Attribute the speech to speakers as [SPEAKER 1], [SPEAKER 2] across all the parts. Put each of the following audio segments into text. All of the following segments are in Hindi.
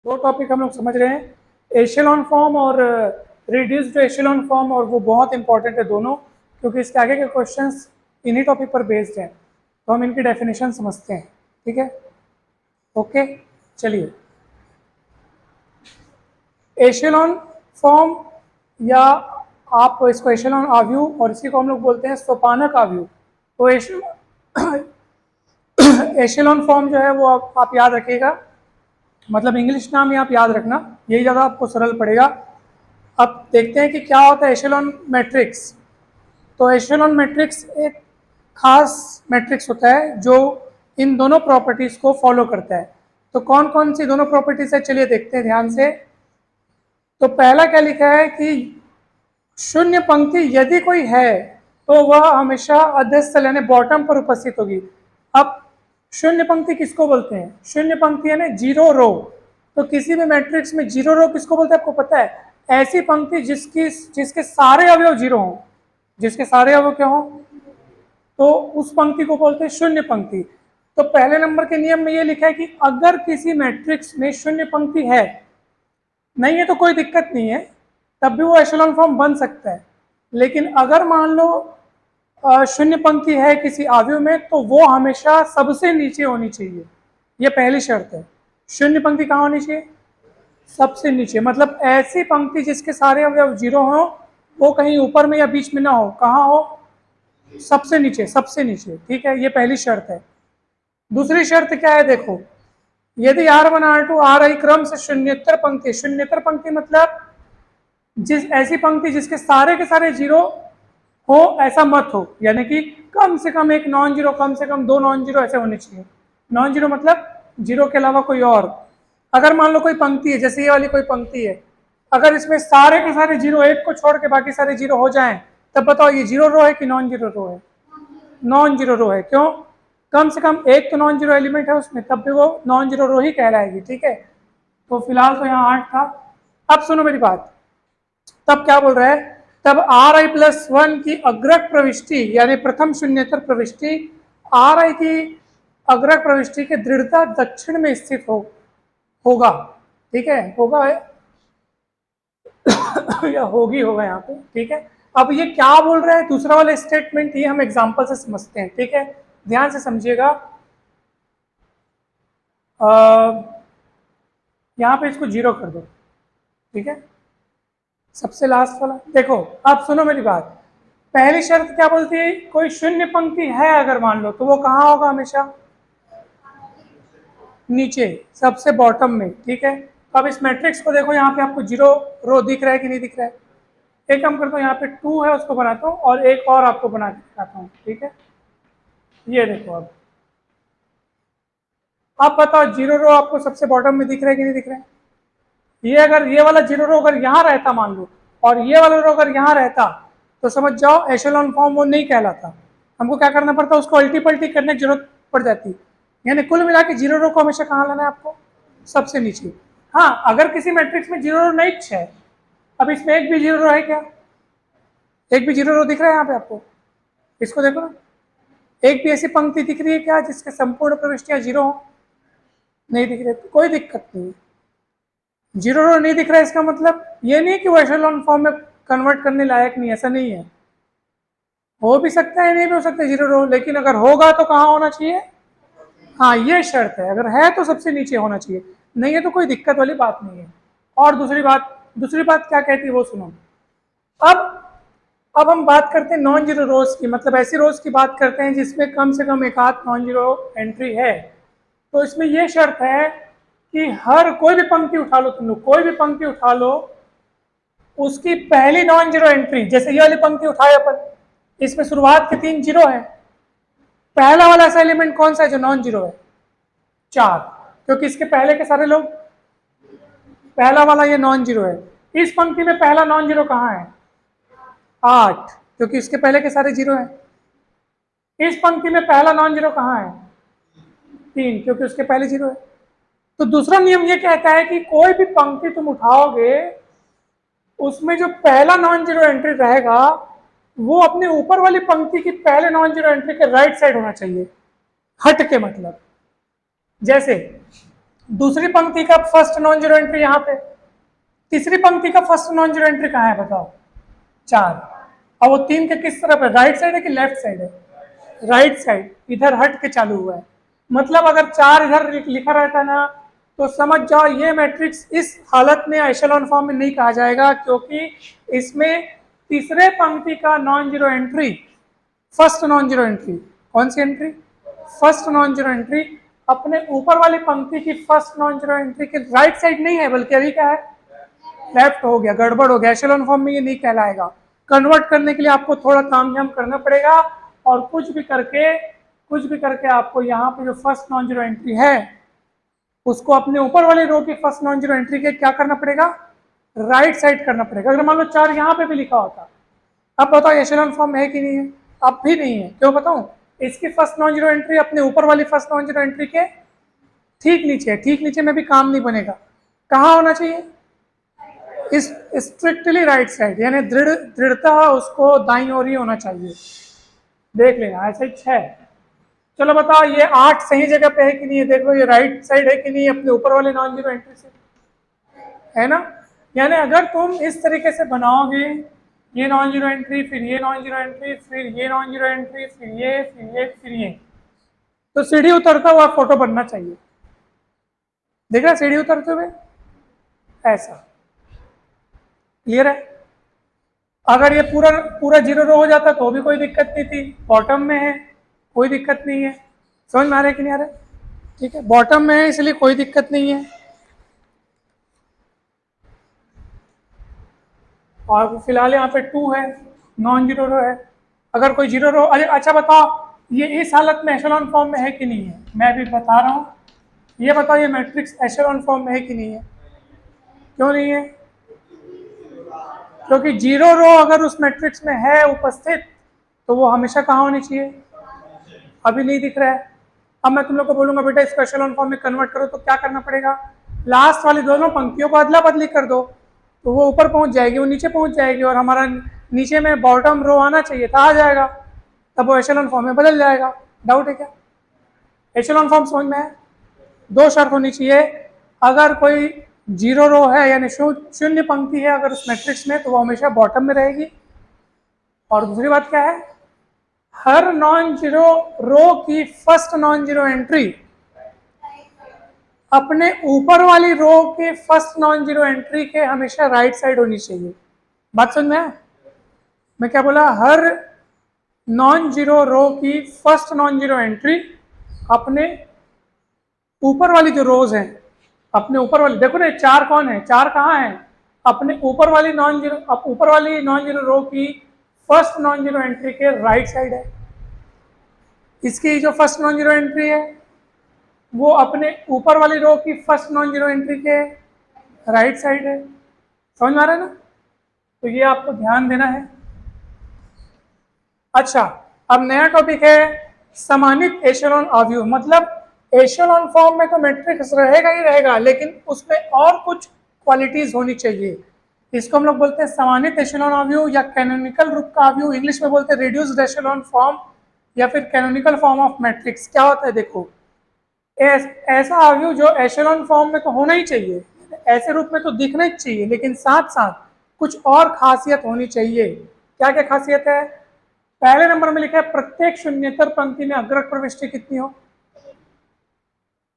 [SPEAKER 1] दो टॉपिक हम लोग समझ रहे हैं, एशेलॉन फॉर्म और रिड्यूस्ड एशेलॉन फॉर्म, और वो बहुत इंपॉर्टेंट है दोनों, क्योंकि इसके आगे के क्वेश्चंस इन्हीं टॉपिक पर बेस्ड हैं। तो हम इनकी डेफिनेशन समझते हैं, ठीक है। ओके, चलिए। एशेलॉन फॉर्म, या आप इसको एशेलॉन आव्यूह, और इसी को हम लोग बोलते हैं सोपानक आव्यूह। तो एशेलॉन फॉर्म जो है वो आप याद रखिएगा, मतलब इंग्लिश नाम ही आप याद रखना, यही ज़्यादा आपको सरल पड़ेगा। अब देखते हैं कि क्या होता है एशेलॉन मैट्रिक्स। तो एशेलॉन मैट्रिक्स एक खास मैट्रिक्स होता है जो इन दोनों प्रॉपर्टीज़ को फॉलो करता है। तो कौन कौन सी दोनों प्रॉपर्टीज़ है, चलिए देखते हैं ध्यान से। तो पहला क्या लिखा है कि शून्य पंक्ति यदि कोई है तो वह हमेशा अध्यस्थल यानी बॉटम पर उपस्थित होगी। अब शून्य पंक्ति किसको बोलते हैं? शून्य पंक्ति यानी जीरो रो। तो किसी भी मैट्रिक्स में जीरो रो किसको बोलते हैं आपको पता है? ऐसी पंक्ति जिसके सारे अवयव जीरो हों, जिसके सारे अवयव क्या हों, तो उस पंक्ति को बोलते हैं शून्य पंक्ति। तो पहले नंबर के नियम में ये लिखा है कि अगर किसी मैट्रिक्स में शून्य पंक्ति है, नहीं है तो कोई दिक्कत नहीं है, तब भी वो एशेलॉन फॉर्म बन सकता है। लेकिन अगर मान लो शून्य पंक्ति है किसी अवयव में, तो वो हमेशा सबसे नीचे होनी चाहिए, ये पहली शर्त है। शून्य पंक्ति कहाँ होनी चाहिए? सबसे नीचे। मतलब ऐसी पंक्ति जिसके सारे अवयव जीरो हों, वो कहीं ऊपर में या बीच में ना हो। कहाँ हो? सबसे नीचे, सबसे नीचे, ठीक है, ये पहली शर्त है। दूसरी शर्त क्या है देखो, यदि R1 R2 Ri क्रम से शून्यतर पंक्ति, शून्यतर पंक्ति मतलब ऐसी पंक्ति जिसके सारे के सारे जीरो हो, ऐसा मत हो, यानी कि कम से कम एक नॉन जीरो, कम से कम दो नॉन जीरो ऐसे होने चाहिए। नॉन जीरो मतलब जीरो के अलावा कोई और। अगर मान लो कोई पंक्ति है, जैसे ये वाली कोई पंक्ति है, अगर इसमें सारे के सारे जीरो, एक को छोड़ के बाकी सारे जीरो हो जाएं, तब बताओ ये जीरो रो है कि नॉन जीरो रो है? नॉन जीरो रो है। क्यों? कम से कम एक तो नॉन जीरो एलिमेंट है उसमें, तब भी वो नॉन जीरो रो ही कहलाएगी, ठीक है। तो फिलहाल तो यहाँ 8 था। अब सुनो मेरी बात, तब क्या बोल रहा है, तब Ri+1 की अग्रक प्रविष्टि यानी प्रथम शून्यतर प्रविष्टि Ri की अग्रक प्रविष्टि के दृढ़ता दक्षिण में स्थित होगा, ठीक है, होगा या होगी, होगा यहाँ पे, ठीक है। अब ये क्या बोल रहा है दूसरा वाला स्टेटमेंट, ये हम एग्जांपल से समझते हैं, ठीक है, ध्यान से समझिएगा। यहाँ पे इसको जीरो कर दो, ठीक है, सबसे लास्ट वाला। देखो अब सुनो मेरी बात, पहली शर्त क्या बोलती है, कोई शून्य पंक्ति है अगर मान लो, तो वो कहाँ होगा? हमेशा नीचे, सबसे बॉटम में, ठीक है। अब इस मैट्रिक्स को देखो, यहाँ पे आपको जीरो रो दिख रहा है कि नहीं दिख रहा है? एक काम करता हूँ, यहाँ पे 2 है उसको बनाता हूँ और एक और आपको बना के दिखाता हूँ, ठीक है। ये देखो, अब बताओ जीरो रो आपको सबसे बॉटम में दिख रहा है कि नहीं दिख रहा है? ये अगर ये वाला जीरो रो अगर यहाँ रहता मान लो, और ये वाला रो अगर यहाँ रहता, तो समझ जाओ एशेलॉन फॉर्म वो नहीं कहलाता। हमको क्या करना पड़ता, उसको अल्टी पल्टी करने की जरूरत पड़ जाती। यानी कुल मिला के जीरो रो को हमेशा कहाँ लाना है आपको? सबसे नीचे। हाँ, अगर किसी मैट्रिक्स में जीरो रो नहीं है, अब इसमें एक भी जीरो रो है क्या? एक भी जीरो रो दिख रहा है यहाँ पे आपको? इसको देखो ना, एक भी ऐसी पंक्ति दिख रही है क्या जिसके संपूर्ण प्रविष्टियां जीरो हो? नहीं दिख रही, तो कोई दिक्कत नहीं। जीरो रो नहीं दिख रहा है, इसका मतलब ये नहीं कि वो एशेलॉन फॉर्म में कन्वर्ट करने लायक नहीं, ऐसा नहीं है। हो भी सकता है, नहीं भी हो सकता है जीरो रो, लेकिन अगर होगा तो कहाँ होना चाहिए? हाँ, ये शर्त है, अगर है तो सबसे नीचे होना चाहिए, नहीं है तो कोई दिक्कत वाली बात नहीं है। और दूसरी बात क्या कहती है वो सुनो। अब हम बात करते हैं नॉन जीरो रोज की, मतलब ऐसी रोज की बात करते हैं जिसमें कम से कम एक आध नॉन जीरो एंट्री है। तो इसमें यह शर्त है कि हर कोई भी पंक्ति उठा लो, तुम लोग कोई भी पंक्ति उठा लो, उसकी पहली नॉन जीरो एंट्री, जैसे ये वाली पंक्ति उठाए अपन, इसमें शुरुआत के 3 जीरो है, पहला वाला ऐसा एलिमेंट कौन सा है जो नॉन जीरो है? 4, क्योंकि इसके पहले के सारे लोग, पहला वाला ये नॉन जीरो है। इस पंक्ति में पहला नॉन जीरो कहाँ है? 8, क्योंकि इसके पहले के सारे जीरो है। इस पंक्ति में पहला नॉन जीरो कहाँ है? 3, क्योंकि उसके पहले जीरो है। तो दूसरा नियम ये कहता है कि कोई भी पंक्ति तुम उठाओगे, उसमें जो पहला नॉन जीरो एंट्री रहेगा वो अपने ऊपर वाली पंक्ति की पहले नॉन जीरो एंट्री के राइट साइड होना चाहिए, हट के। मतलब जैसे दूसरी पंक्ति का फर्स्ट नॉन जीरो एंट्री यहाँ पे, तीसरी पंक्ति का फर्स्ट नॉन जीरो एंट्री कहाँ है बताओ? 4। अब वो 3 के किस तरफ है, राइट साइड है कि लेफ्ट साइड है? राइट साइड, इधर हट के चालू हुआ है। मतलब अगर 4 इधर लिखा रहता ना तो समझ जाओ ये मैट्रिक्स इस हालत में एशेलॉन फॉर्म में नहीं कहा जाएगा, क्योंकि इसमें तीसरे पंक्ति का non zero entry, first non zero entry, कौन सी entry? First non zero entry अपने ऊपर वाली पंक्ति की फर्स्ट नॉन जीरो एंट्री के राइट साइड नहीं है, बल्कि अभी क्या है? लेफ्ट हो गया, गड़बड़ हो गया। एशेलॉन फॉर्म में ये नहीं कहलाएगा। कन्वर्ट करने के लिए आपको थोड़ा तामझाम करना पड़ेगा, और कुछ भी करके आपको यहाँ पे जो फर्स्ट नॉन जीरो एंट्री है उसको अपने ऊपर वाले रो की फर्स्ट नॉन जीरो एंट्री के क्या करना पड़ेगा? राइट साइड करना पड़ेगा। अगर मान लो 4 यहाँ पे भी लिखा होता, अब बताओ एशेलॉन फॉर्म है कि नहीं है? अब भी नहीं है। क्यों बताऊं? इसकी फर्स्ट नॉन जीरो एंट्री अपने ऊपर वाली फर्स्ट नॉन जीरो एंट्री के ठीक नीचे है। ठीक नीचे में भी काम नहीं बनेगा। कहाँ होना चाहिए? इस स्ट्रिक्टली राइट साइड, यानी दृढ़ता उसको दाईं ओर ही होना चाहिए। देख लेना, ऐसा ही 6। चलो बताओ ये 8 सही जगह पे है कि नहीं है? देख लो ये राइट साइड है कि नहीं अपने ऊपर वाले नॉन जीरो एंट्री से, है ना? यानी अगर तुम इस तरीके से बनाओगे, ये नॉन जीरो एंट्री, फिर ये नॉन जीरो एंट्री, फिर ये नॉन जीरो एंट्री, फिर ये, तो सीढ़ी उतरता हुआ फोटो बनना चाहिए। देख रहा सीढ़ी उतरते हुए ऐसा, क्लियर है? अगर ये पूरा जीरो रो हो जाता तो भी कोई दिक्कत नहीं थी, बॉटम में है कोई दिक्कत नहीं है। समझ में आ रहा है कि नहीं आ रहा है? ठीक है, बॉटम में है इसलिए कोई दिक्कत नहीं है। और फिलहाल यहाँ पे 2 है, नॉन जीरो रो है। अगर कोई जीरो रो, अरे अच्छा बताओ ये इस हालत में एशेलॉन फॉर्म में है कि नहीं है? मैं भी बता रहा हूँ, ये बताओ ये मैट्रिक्स एशेलॉन फॉर्म में है कि नहीं है? क्यों नहीं है? क्योंकि जीरो रो अगर उस मैट्रिक्स में है उपस्थित तो वो हमेशा कहाँ होनी चाहिए? अभी नहीं दिख रहा है। अब मैं तुम लोग को बोलूंगा बेटा इसको एशेलॉन फॉर्म में कन्वर्ट करो, तो क्या करना पड़ेगा? लास्ट वाली दोनों पंक्तियों को अदला बदली कर दो, तो वो ऊपर पहुंच जाएगी, वो नीचे पहुंच जाएगी, और हमारा नीचे में बॉटम रो आना चाहिए था, आ जाएगा, तब वो एशेलॉन फॉर्म में बदल जाएगा। डाउट है क्या? एशेलॉन फॉर्म समझ में है? 2 शर्त होनी चाहिए। अगर कोई जीरो रो है यानी शून्य पंक्ति है अगर उस मैट्रिक्स में, तो वो हमेशा बॉटम में रहेगी। और दूसरी बात क्या है? हर नॉन जीरो रो की फर्स्ट नॉन जीरो एंट्री अपने ऊपर वाली रो के फर्स्ट नॉन जीरो एंट्री के हमेशा राइट साइड होनी चाहिए। बात समझ में है? मैं क्या बोला? हर नॉन जीरो रो की फर्स्ट नॉन जीरो एंट्री अपने ऊपर वाली जो रोज हैं, अपने ऊपर वाली, देखो ना 4 कौन है? 4 कहाँ है? अपने ऊपर वाली नॉन जीरो रो की फर्स्ट नॉन जीरो एंट्री के राइट साइड है। इसकी जो फर्स्ट नॉन जीरो एंट्री है वो अपने ऊपर वाली रो की फर्स्ट नॉन जीरो एंट्री के राइट साइड है। समझ में आ रहा है ना? तो ये आपको ध्यान देना है। अच्छा, अब नया टॉपिक है समानित एशेलॉन अवयव। मतलब एशेलॉन फॉर्म में तो मैट्रिक्स रहेगा ही रहेगा, लेकिन उसमें और कुछ क्वालिटीज होनी चाहिए। इसको हम लोग बोलते हैं समानित एशेलॉन अवयव या कैनोनिकल रूप का अवयव। इंग्लिश में बोलते हैं रिड्यूस्ड एशेलॉन फॉर्म या फिर कैनोनिकल फॉर्म ऑफ मैट्रिक्स। क्या होता है? देखो, ऐसा अवयव जो एशेलॉन फॉर्म में तो होना ही चाहिए, ऐसे रूप में तो दिखना ही चाहिए, लेकिन साथ साथ कुछ और खासियत होनी चाहिए। क्या क्या खासियत है? पहले नंबर में लिखा है प्रत्येक शून्येतर पंक्ति में अग्रक प्रविष्टि कितनी हो?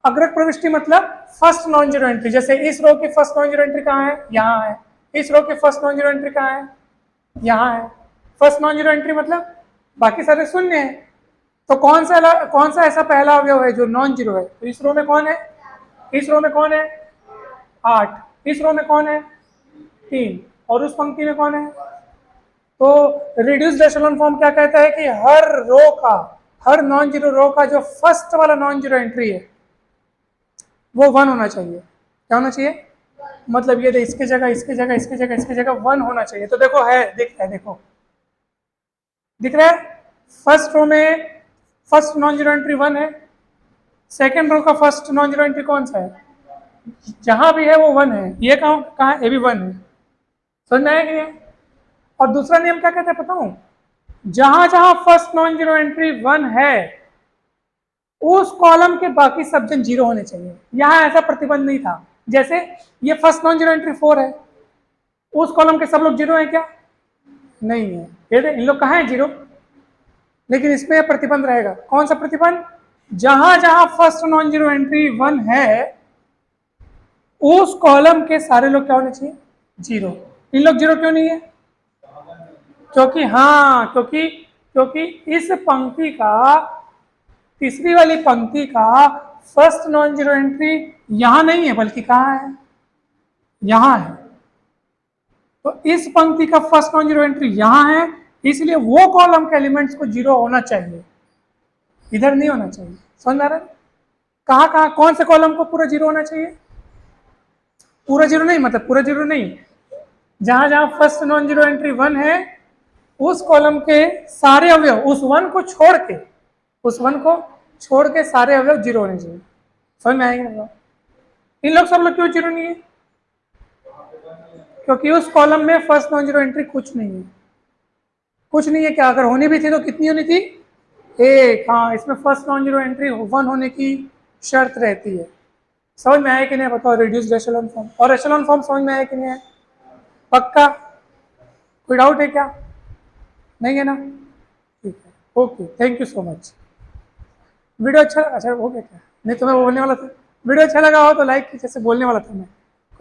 [SPEAKER 1] अग्रक प्रविष्टि मतलब फर्स्ट नॉन जीरो एंट्री। जैसे इस रो की फर्स्ट नॉन जीरो एंट्री कहाँ है? यहाँ है। इस रो की फर्स्ट नॉन जीरो एंट्री कहाँ है? यहाँ है। फर्स्ट नॉन जीरो एंट्री मतलब बाकी सारे शून्य है। तो कौन सा ऐसा पहला अवयव है जो नॉन जीरो है? तो इस रो में कौन है? इस रो में कौन है? 8। इस रो में कौन है? 3। और उस पंक्ति में कौन है? तो रिड्यूस्ड एशेलॉन फॉर्म क्या कहता है कि हर नॉन जीरो रो का जो फर्स्ट वाला नॉन जीरो एंट्री है वो 1 होना चाहिए। क्या होना चाहिए? मतलब ये इसके जगह 1 होना चाहिए। तो देखो है, दिख रहा है, देखो दिख रहा है। फर्स्ट रो में फर्स्ट नॉन जीरो एंट्री 1 है। सेकेंड रो का फर्स्ट नॉन जीरो एंट्री कौन सा है? जहां भी है वो 1 है। ये कहाँ है? ये भी 1 है। समझ में आया कि नहीं? और दूसरा नियम क्या कहते हैं पता हूं? जहां जहां फर्स्ट नॉन जीरो एंट्री 1 है उस कॉलम के बाकी सब्जेक्ट जीरो होने चाहिए। यहाँ ऐसा प्रतिबंध नहीं था। जैसे ये फर्स्ट नॉन जीरो एंट्री 4 है, उस कॉलम के सब लोग जीरो है क्या? नहीं है। ये इन लोग कहाँ है जीरो, लेकिन इसमें प्रतिबंध रहेगा। कौन सा प्रतिबंध? जहां जहां फर्स्ट नॉन जीरो एंट्री 1 है, उस कॉलम के सारे लोग क्या होने चाहिए? जीरो। इन लोग जीरो क्यों नहीं है? क्योंकि इस पंक्ति का, तीसरी वाली पंक्ति का फर्स्ट नॉन जीरो एंट्री यहां नहीं है, बल्कि कहां है? यहां है। तो इस पंक्ति का फर्स्ट नॉन जीरो एंट्री यहां है, इसलिए वो कॉलम के एलिमेंट्स को जीरो होना चाहिए, इधर नहीं होना चाहिए। समझ आ रहा है? कहां कहां कौन से कॉलम को पूरा जीरो होना चाहिए? पूरा जीरो नहीं, मतलब पूरा जीरो नहीं, जहां जहां फर्स्ट नॉन जीरो एंट्री 1 है, उस कॉलम के सारे अवयव, उस 1 को छोड़ के, उस 1 को छोड़ के सारे अवयव जीरो होने चाहिए। समझ में आएगा? इन लोग सब लोग क्यों जीरो नहीं है? क्योंकि उस कॉलम में फर्स्ट नॉन जीरो एंट्री कुछ नहीं है। कुछ नहीं है क्या? अगर होनी भी थी तो कितनी होनी थी? एक। हाँ, इसमें फर्स्ट नॉन जीरो एंट्री 1 होने की शर्त रहती है। समझ में आया कि नहीं बताओ? रिड्यूस्ड एशेलॉन फॉर्म और एशेलॉन फॉर्म समझ में आया कि नहीं है? पक्का? कोई डाउट है क्या? नहीं है ना? ठीक है, okay, thank you so much. Video अच्छा हो गया क्या? नहीं तो मैं बोलने वाला था, वीडियो अच्छा लगा हो तो लाइक, जैसे बोलने वाला था मैं।